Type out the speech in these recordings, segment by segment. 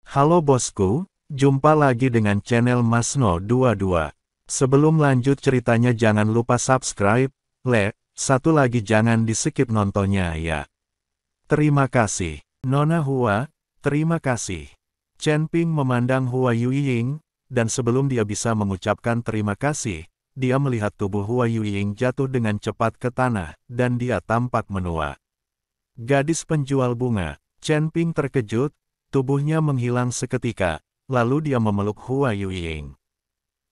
Halo bosku, jumpa lagi dengan channel Masno22. Sebelum lanjut ceritanya jangan lupa subscribe, satu lagi jangan di-skip nontonnya ya. Terima kasih. Nona Hua, terima kasih. Chen Ping memandang Hua Yuying, dan sebelum dia bisa mengucapkan terima kasih, dia melihat tubuh Hua Yuying jatuh dengan cepat ke tanah, dan dia tampak menua. Gadis penjual bunga, Chen Ping terkejut. Tubuhnya menghilang seketika, lalu dia memeluk Hua Yuying.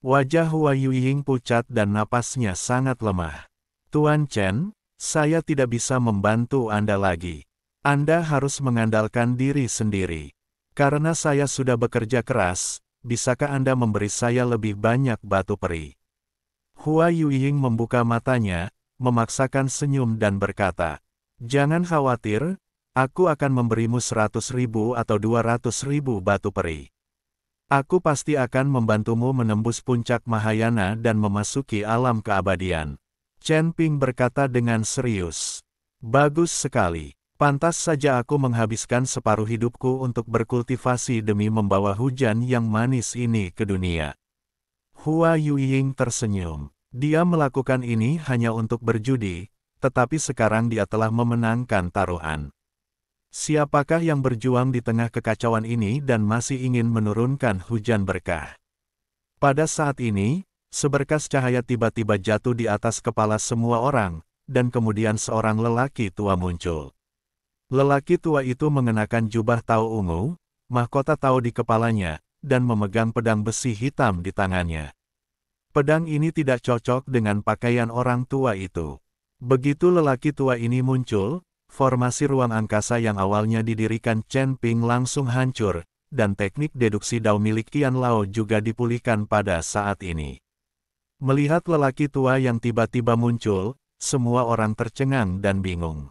Wajah Hua Yuying pucat dan napasnya sangat lemah. Tuan Chen, saya tidak bisa membantu Anda lagi. Anda harus mengandalkan diri sendiri. Karena saya sudah bekerja keras, bisakah Anda memberi saya lebih banyak batu peri? Hua Yuying membuka matanya, memaksakan senyum dan berkata, "Jangan khawatir, aku akan memberimu 100.000 atau 200.000 batu peri. Aku pasti akan membantumu menembus puncak Mahayana dan memasuki alam keabadian." Chen Ping berkata dengan serius. "Bagus sekali. Pantas saja aku menghabiskan separuh hidupku untuk berkultivasi demi membawa hujan yang manis ini ke dunia." Hua Yuying tersenyum. Dia melakukan ini hanya untuk berjudi, tetapi sekarang dia telah memenangkan taruhan. Siapakah yang berjuang di tengah kekacauan ini dan masih ingin menurunkan hujan berkah? Pada saat ini, seberkas cahaya tiba-tiba jatuh di atas kepala semua orang, dan kemudian seorang lelaki tua muncul. Lelaki tua itu mengenakan jubah tau ungu, mahkota tau di kepalanya, dan memegang pedang besi hitam di tangannya. Pedang ini tidak cocok dengan pakaian orang tua itu. Begitu lelaki tua ini muncul, formasi ruang angkasa yang awalnya didirikan Chen Ping langsung hancur, dan teknik deduksi Dao milik Qian Lao juga dipulihkan pada saat ini. Melihat lelaki tua yang tiba-tiba muncul, semua orang tercengang dan bingung.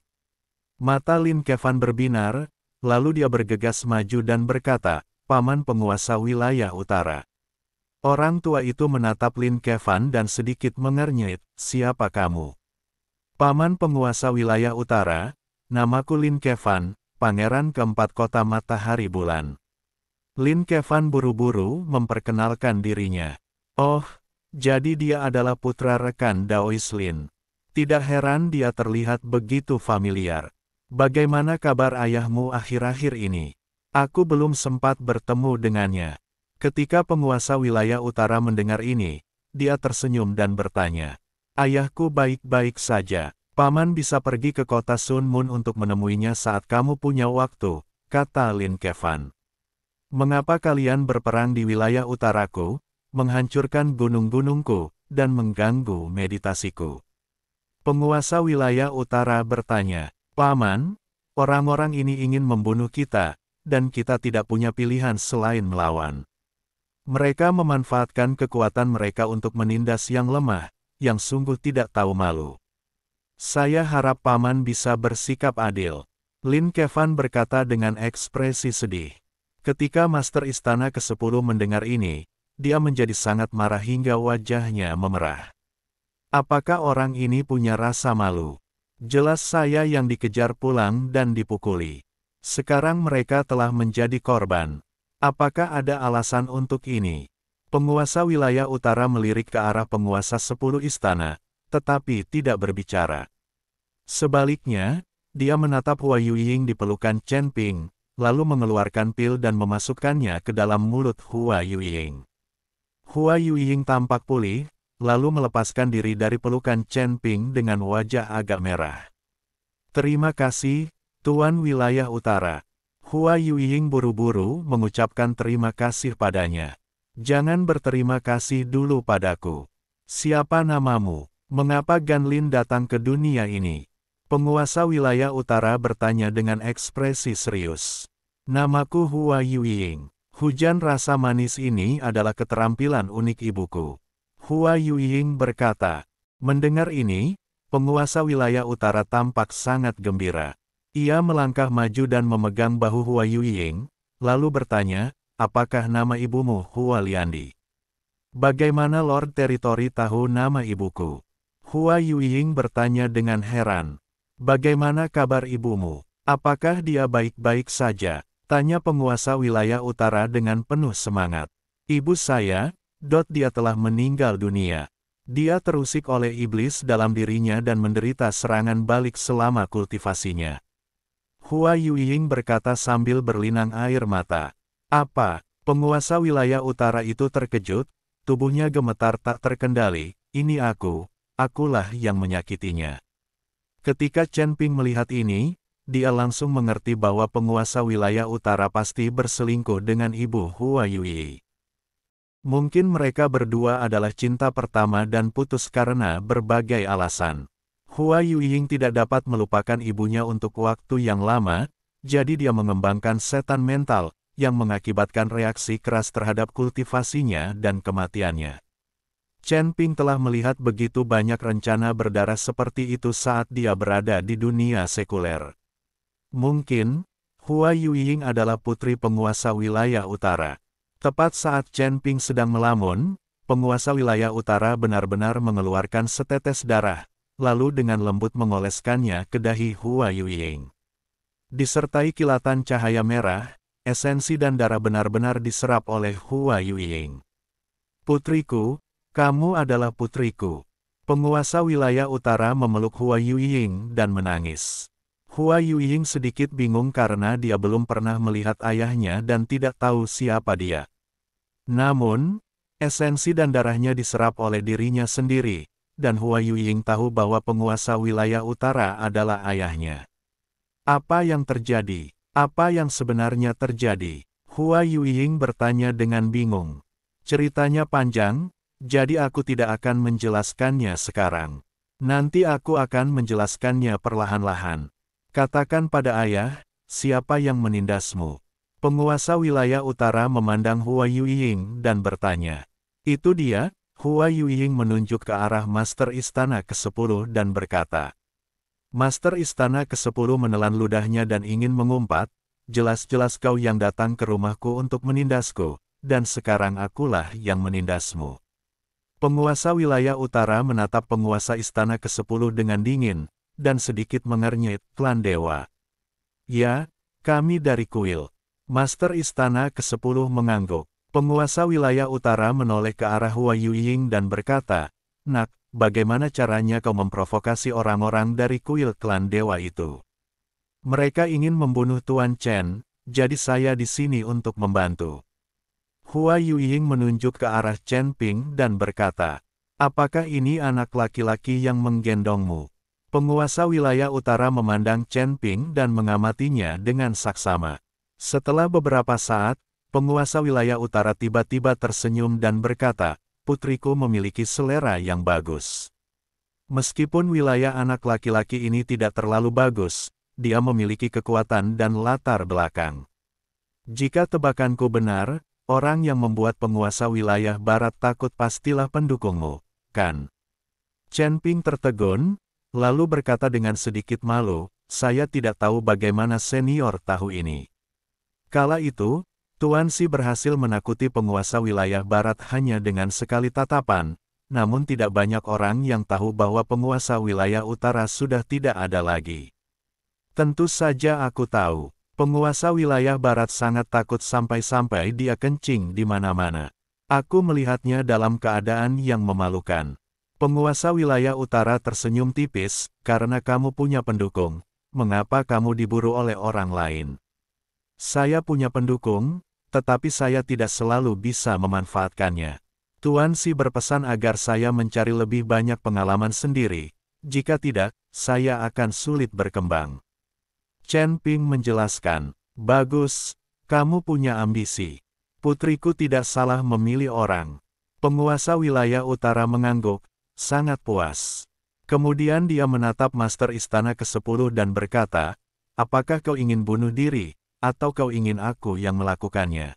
Mata Lin Kevan berbinar, lalu dia bergegas maju dan berkata, "Paman penguasa wilayah utara." Orang tua itu menatap Lin Kevan dan sedikit mengernyit, "Siapa kamu?" "Paman penguasa wilayah utara, namaku Lin Kevan, pangeran keempat kota matahari bulan." Lin Kevan buru-buru memperkenalkan dirinya. "Oh, jadi dia adalah putra rekan Daois Lin. Tidak heran dia terlihat begitu familiar. Bagaimana kabar ayahmu akhir-akhir ini? Aku belum sempat bertemu dengannya." Ketika penguasa wilayah utara mendengar ini, dia tersenyum dan bertanya, "Ayahku baik-baik saja. Paman bisa pergi ke kota Sun Moon untuk menemuinya saat kamu punya waktu," kata Lin Kevan. "Mengapa kalian berperang di wilayah utaraku, menghancurkan gunung-gunungku, dan mengganggu meditasiku?" Penguasa wilayah utara bertanya, "Paman, orang-orang ini ingin membunuh kita, dan kita tidak punya pilihan selain melawan. Mereka memanfaatkan kekuatan mereka untuk menindas yang lemah, yang sungguh tidak tahu malu. Saya harap paman bisa bersikap adil." Lin Kevan berkata dengan ekspresi sedih. Ketika Master Istana ke-10 mendengar ini, dia menjadi sangat marah hingga wajahnya memerah. Apakah orang ini punya rasa malu? Jelas saya yang dikejar pulang dan dipukuli. Sekarang mereka telah menjadi korban. Apakah ada alasan untuk ini? Penguasa wilayah utara melirik ke arah penguasa 10 istana, tetapi tidak berbicara. Sebaliknya, dia menatap Hua Yuying di pelukan Chen Ping, lalu mengeluarkan pil dan memasukkannya ke dalam mulut Hua Yuying. Hua Yuying tampak pulih, lalu melepaskan diri dari pelukan Chen Ping dengan wajah agak merah. "Terima kasih, Tuan Wilayah Utara." Hua Yuying buru-buru mengucapkan terima kasih padanya. "Jangan berterima kasih dulu padaku. Siapa namamu? Mengapa Ganlin datang ke dunia ini?" Penguasa wilayah utara bertanya dengan ekspresi serius. "Namaku Hua Yuying. Hujan rasa manis ini adalah keterampilan unik ibuku." Hua Yuying berkata. Mendengar ini, penguasa wilayah utara tampak sangat gembira. Ia melangkah maju dan memegang bahu Hua Yuying, lalu bertanya, "Apakah nama ibumu Hua Liandi?" "Bagaimana Lord Teritori tahu nama ibuku?" Hua Yuying bertanya dengan heran. "Bagaimana kabar ibumu? Apakah dia baik-baik saja?" Tanya penguasa wilayah utara dengan penuh semangat. Ibu saya, dia telah meninggal dunia. Dia terusik oleh iblis dalam dirinya dan menderita serangan balik selama kultivasinya. Hua Yuiying berkata sambil berlinang air mata. Apa? Penguasa wilayah utara itu terkejut, tubuhnya gemetar tak terkendali. Ini akulah yang menyakitinya. Ketika Chen Ping melihat ini, dia langsung mengerti bahwa penguasa wilayah utara pasti berselingkuh dengan ibu Hua Yuyi. Mungkin mereka berdua adalah cinta pertama dan putus karena berbagai alasan. Hua Yuiying tidak dapat melupakan ibunya untuk waktu yang lama, jadi dia mengembangkan setan mental, yang mengakibatkan reaksi keras terhadap kultivasinya dan kematiannya. Chen Ping telah melihat begitu banyak rencana berdarah seperti itu saat dia berada di dunia sekuler. Mungkin, Hua Yuiying adalah putri penguasa wilayah utara. Tepat saat Chen Ping sedang melamun, penguasa wilayah utara benar-benar mengeluarkan setetes darah, lalu dengan lembut mengoleskannya ke dahi Hua Yuiying. Disertai kilatan cahaya merah, esensi dan darah benar-benar diserap oleh Hua Yuiying. Putriku, kamu adalah putriku. Penguasa wilayah utara memeluk Hua Yuiying dan menangis. Hua Yuiying sedikit bingung karena dia belum pernah melihat ayahnya dan tidak tahu siapa dia. Namun, esensi dan darahnya diserap oleh dirinya sendiri, dan Hua Yuiying tahu bahwa penguasa wilayah utara adalah ayahnya. Apa yang terjadi? Apa yang sebenarnya terjadi? Hua Yuiying bertanya dengan bingung. Ceritanya panjang, jadi aku tidak akan menjelaskannya sekarang. Nanti aku akan menjelaskannya perlahan-lahan. Katakan pada ayah, siapa yang menindasmu? Penguasa wilayah utara memandang Hua Yuiying dan bertanya. Itu dia, Hua Yuiying menunjuk ke arah Master Istana ke-10 dan berkata. Master Istana ke-10 menelan ludahnya dan ingin mengumpat, jelas-jelas kau yang datang ke rumahku untuk menindasku, dan sekarang akulah yang menindasmu. Penguasa wilayah utara menatap penguasa Istana ke-10 dengan dingin, dan sedikit mengernyit, klan dewa. Ya, kami dari Kuil. Master Istana ke-10 mengangguk. Penguasa wilayah utara menoleh ke arah Hua Yuiying dan berkata, Nak, bagaimana caranya kau memprovokasi orang-orang dari kuil klan dewa itu? Mereka ingin membunuh Tuan Chen, jadi saya di sini untuk membantu. Hua Yuiying menunjuk ke arah Chen Ping dan berkata, apakah ini anak laki-laki yang menggendongmu? Penguasa wilayah utara memandang Chen Ping dan mengamatinya dengan saksama. Setelah beberapa saat, penguasa wilayah utara tiba-tiba tersenyum dan berkata, putriku memiliki selera yang bagus. Meskipun wilayah anak laki-laki ini tidak terlalu bagus, dia memiliki kekuatan dan latar belakang. Jika tebakanku benar, orang yang membuat penguasa wilayah barat takut pastilah pendukungmu, kan? Chen Ping tertegun, lalu berkata dengan sedikit malu, saya tidak tahu bagaimana senior tahu ini. Kala itu, Tuan Xi berhasil menakuti penguasa wilayah barat hanya dengan sekali tatapan, namun tidak banyak orang yang tahu bahwa penguasa wilayah utara sudah tidak ada lagi. Tentu saja aku tahu, penguasa wilayah barat sangat takut sampai-sampai dia kencing di mana-mana. Aku melihatnya dalam keadaan yang memalukan. Penguasa wilayah utara tersenyum tipis, karena kamu punya pendukung, mengapa kamu diburu oleh orang lain? Saya punya pendukung, tetapi saya tidak selalu bisa memanfaatkannya. Tuan Xi berpesan agar saya mencari lebih banyak pengalaman sendiri, jika tidak, saya akan sulit berkembang. Chen Ping menjelaskan, bagus, kamu punya ambisi. Putriku tidak salah memilih orang. Penguasa wilayah utara mengangguk, sangat puas. Kemudian dia menatap Master Istana ke-10 dan berkata, apakah kau ingin bunuh diri? Atau kau ingin aku yang melakukannya?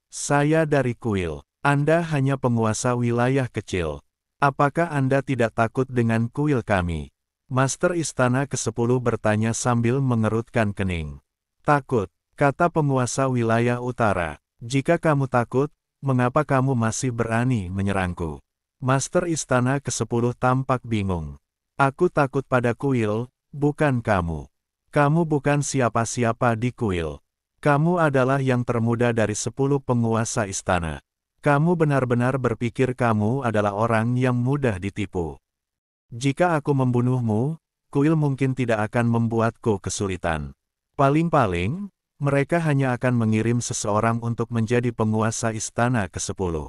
Saya dari kuil. Anda hanya penguasa wilayah kecil. Apakah Anda tidak takut dengan kuil kami? Master Istana ke-10 bertanya sambil mengerutkan kening. Takut, kata penguasa wilayah utara. Jika kamu takut, mengapa kamu masih berani menyerangku? Master Istana ke-10 tampak bingung. Aku takut pada kuil, bukan kamu. Kamu bukan siapa-siapa di kuil. Kamu adalah yang termuda dari 10 penguasa istana. Kamu benar-benar berpikir kamu adalah orang yang mudah ditipu. Jika aku membunuhmu, kuil mungkin tidak akan membuatku kesulitan. Paling-paling, mereka hanya akan mengirim seseorang untuk menjadi penguasa istana ke-10.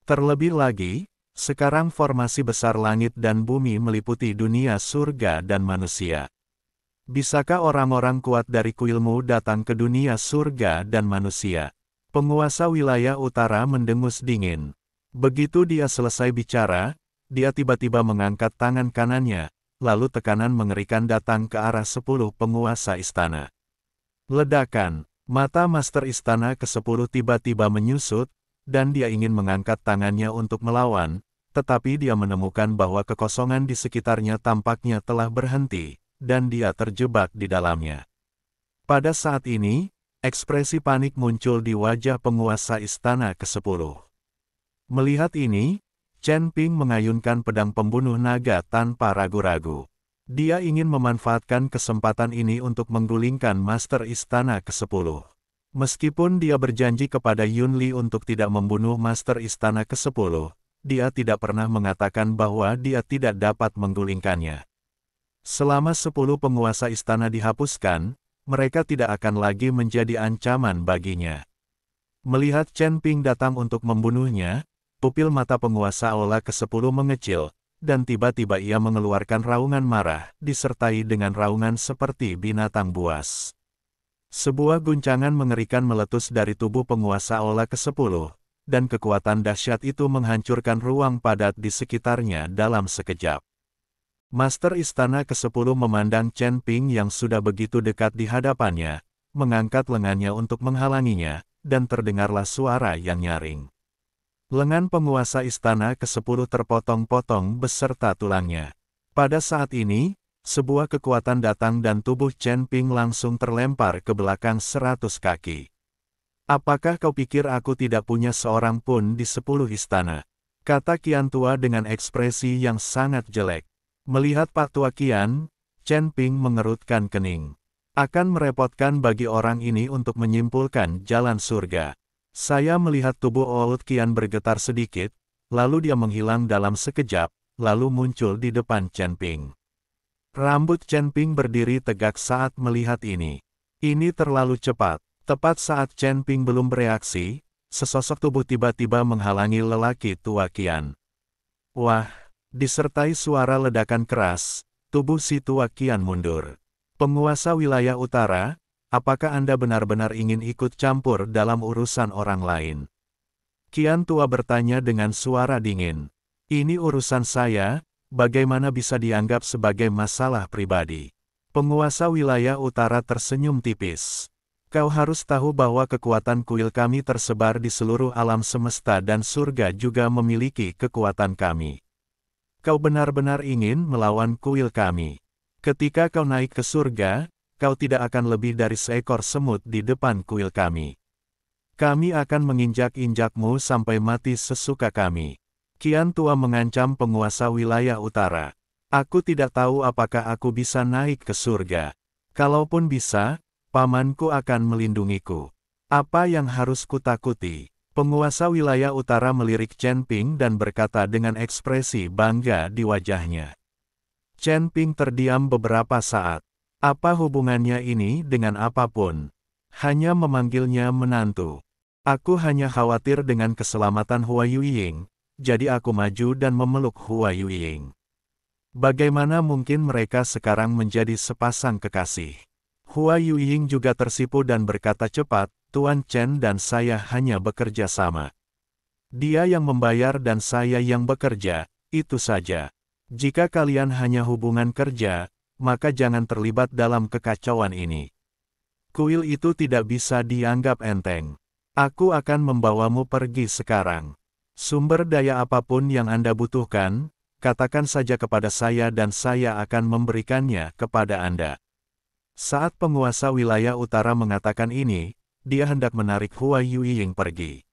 Terlebih lagi, sekarang formasi besar langit dan bumi meliputi dunia surga dan manusia. Bisakah orang-orang kuat dari kuilmu datang ke dunia surga dan manusia? Penguasa wilayah utara mendengus dingin. Begitu dia selesai bicara, dia tiba-tiba mengangkat tangan kanannya, lalu tekanan mengerikan datang ke arah 10 penguasa istana. Ledakan, mata Master Istana ke-10 tiba-tiba menyusut, dan dia ingin mengangkat tangannya untuk melawan, tetapi dia menemukan bahwa kekosongan di sekitarnya tampaknya telah berhenti, dan dia terjebak di dalamnya. Pada saat ini, ekspresi panik muncul di wajah penguasa Istana ke-10. Melihat ini, Chen Ping mengayunkan pedang pembunuh naga tanpa ragu-ragu. Dia ingin memanfaatkan kesempatan ini untuk menggulingkan Master Istana ke-10. Meskipun dia berjanji kepada Yun Li untuk tidak membunuh Master Istana ke-10, dia tidak pernah mengatakan bahwa dia tidak dapat menggulingkannya. Selama 10 penguasa istana dihapuskan, mereka tidak akan lagi menjadi ancaman baginya. Melihat Chen Ping datang untuk membunuhnya, pupil mata penguasa aula ke-10 mengecil, dan tiba-tiba ia mengeluarkan raungan marah, disertai dengan raungan seperti binatang buas. Sebuah guncangan mengerikan meletus dari tubuh penguasa aula ke-10, dan kekuatan dahsyat itu menghancurkan ruang padat di sekitarnya dalam sekejap. Master Istana ke-10 memandang Chen Ping yang sudah begitu dekat di hadapannya, mengangkat lengannya untuk menghalanginya, dan terdengarlah suara yang nyaring. Lengan penguasa istana ke-10 terpotong-potong beserta tulangnya. Pada saat ini, sebuah kekuatan datang dan tubuh Chen Ping langsung terlempar ke belakang 100 kaki. Apakah kau pikir aku tidak punya seorang pun di 10 istana? Kata Qian Tua dengan ekspresi yang sangat jelek. Melihat Pak Tua Qian, Chen Ping mengerutkan kening. Akan merepotkan bagi orang ini untuk menyimpulkan jalan surga. Saya melihat tubuh Old Qian bergetar sedikit, lalu dia menghilang dalam sekejap, lalu muncul di depan Chen Ping. Rambut Chen Ping berdiri tegak saat melihat ini. Ini terlalu cepat. Tepat saat Chen Ping belum bereaksi, sesosok tubuh tiba-tiba menghalangi lelaki tua Qian. Wah! Disertai suara ledakan keras, tubuh si tua Qian mundur. Penguasa wilayah utara, apakah Anda benar-benar ingin ikut campur dalam urusan orang lain? Qian Tua bertanya dengan suara dingin. Ini urusan saya, bagaimana bisa dianggap sebagai masalah pribadi? Penguasa wilayah utara tersenyum tipis. Kau harus tahu bahwa kekuatan kuil kami tersebar di seluruh alam semesta dan surga juga memiliki kekuatan kami. Kau benar-benar ingin melawan kuil kami. Ketika kau naik ke surga, kau tidak akan lebih dari seekor semut di depan kuil kami. Kami akan menginjak-injakmu sampai mati sesuka kami. Qian Tua mengancam penguasa wilayah utara. Aku tidak tahu apakah aku bisa naik ke surga. Kalaupun bisa, pamanku akan melindungiku. Apa yang harus kutakuti? Penguasa wilayah utara melirik Chen Ping dan berkata dengan ekspresi bangga di wajahnya. Chen Ping terdiam beberapa saat. Apa hubungannya ini dengan apapun? Hanya memanggilnya menantu. Aku hanya khawatir dengan keselamatan Hua Yueying, jadi aku maju dan memeluk Hua Yueying. Bagaimana mungkin mereka sekarang menjadi sepasang kekasih? Hua Yueying juga tersipu dan berkata cepat, Tuan Chen dan saya hanya bekerja sama. Dia yang membayar dan saya yang bekerja, itu saja. Jika kalian hanya hubungan kerja, maka jangan terlibat dalam kekacauan ini. Kuil itu tidak bisa dianggap enteng. Aku akan membawamu pergi sekarang. Sumber daya apapun yang Anda butuhkan, katakan saja kepada saya dan saya akan memberikannya kepada Anda. Saat penguasa wilayah utara mengatakan ini, dia hendak menarik Hua Yueying pergi.